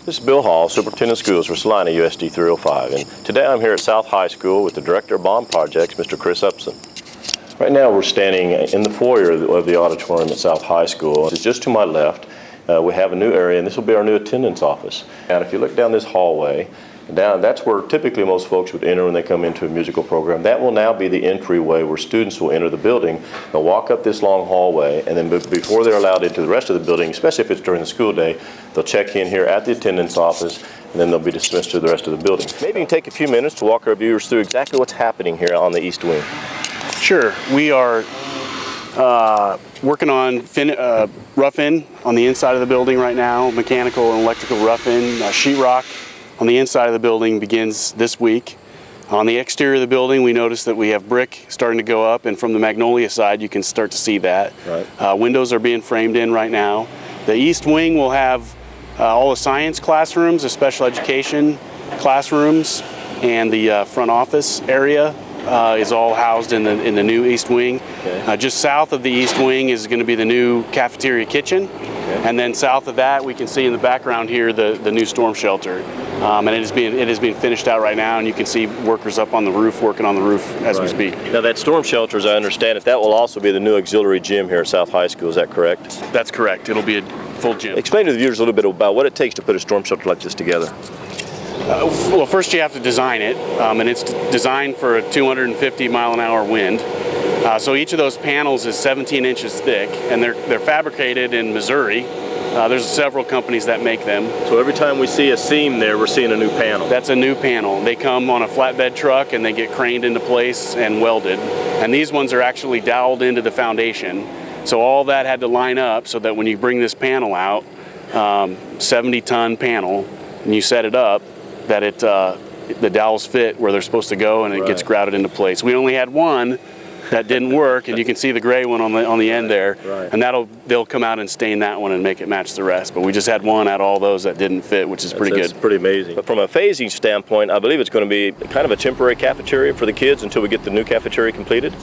This is Bill Hall, Superintendent of Schools for Salina USD 305, and today I'm here at South High School with the Director of Bond Projects, Mr. Chris Upson. Right now we're standing in the foyer of the auditorium at South High School. Just to my left, we have a new area, and this will be our new attendance office. And if you look down this hallway, that's where typically most folks would enter when they come into a musical program. That will now be the entryway where students will enter the building. They'll walk up this long hallway, and then before they're allowed into the rest of the building, especially if it's during the school day, they'll check in here at the attendance office, and then they'll be dismissed to the rest of the building. Maybe you can take a few minutes to walk our viewers through exactly what's happening here on the East Wing. Sure. We are working on rough-in on the inside of the building right now, mechanical and electrical rough-in, sheetrock on the inside of the building begins this week. On the exterior of the building, we notice that we have brick starting to go up, and from the Magnolia side, you can start to see that. Right. Windows are being framed in right now. The East Wing will have all the science classrooms, the special education classrooms, and the front office area is all housed in the new East Wing. Okay. Just south of the East Wing is going to be the new cafeteria kitchen. Okay. And then south of that, we can see in the background here the new storm shelter. And it is being finished out right now, and you can see workers up on the roof working on the roof as we speak. Now that storm shelter, as I understand it, that will also be the new auxiliary gym here at South High School, is that correct? That's correct. It'll be a full gym. Explain to the viewers a little bit about what it takes to put a storm shelter like this together. Well, first you have to design it, and it's designed for a 250 mile-an-hour wind. So each of those panels is 17 inches thick, and they're fabricated in Missouri. There's several companies that make them. So every time we see a seam there, we're seeing a new panel. That's a new panel. They come on a flatbed truck and they get craned into place and welded. And these ones are actually doweled into the foundation. So all that had to line up so that when you bring this panel out, 70-ton panel, and you set it up, that the dowels fit where they're supposed to go, and it gets grouted into place. We only had one that didn't work, and you can see the gray one on the end there, and they'll come out and stain that one and make it match the rest. But we just had one out of all those that didn't fit, which is pretty good. That's pretty amazing. But from a phasing standpoint, I believe it's going to be kind of a temporary cafeteria for the kids until we get the new cafeteria completed?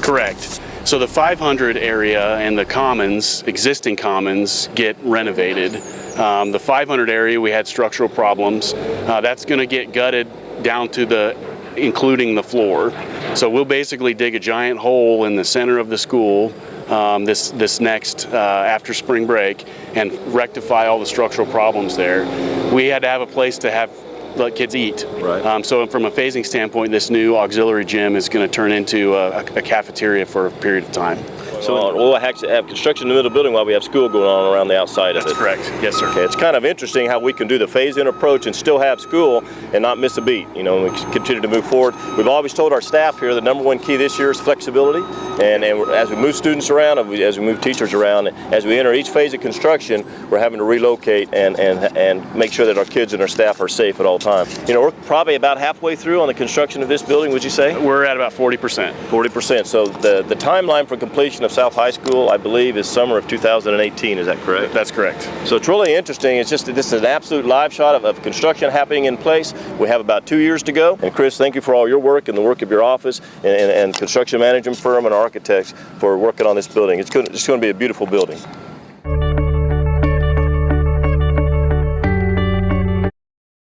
Correct. So the 500 area and the commons, existing commons, get renovated. The 500 area, we had structural problems. That's going to get gutted down to including the floor. So we'll basically dig a giant hole in the center of the school this next after spring break and rectify all the structural problems there. We had to have a place to let kids eat. Right. So from a phasing standpoint, this new auxiliary gym is going to turn into a cafeteria for a period of time. So we'll actually have construction in the middle of the building while we have school going on around the outside of it. That's correct. Yes, sir. Okay, it's kind of interesting how we can do the phase-in approach and still have school and not miss a beat. You know, we continue to move forward. We've always told our staff here the #1 key this year is flexibility. And as we move students around, as we move teachers around, as we enter each phase of construction, we're having to relocate and make sure that our kids and our staff are safe at all times. You know, we're probably about halfway through on the construction of this building, would you say? We're at about 40%. 40%. So the timeline for completion of South High School, I believe, is summer of 2018. Is that correct? That's correct. So it's really interesting. It's just that this is an absolute live shot of construction happening in place. We have about 2 years to go. And Chris, thank you for all your work and the work of your office and construction management firm and architects for working on this building. It's going to be a beautiful building.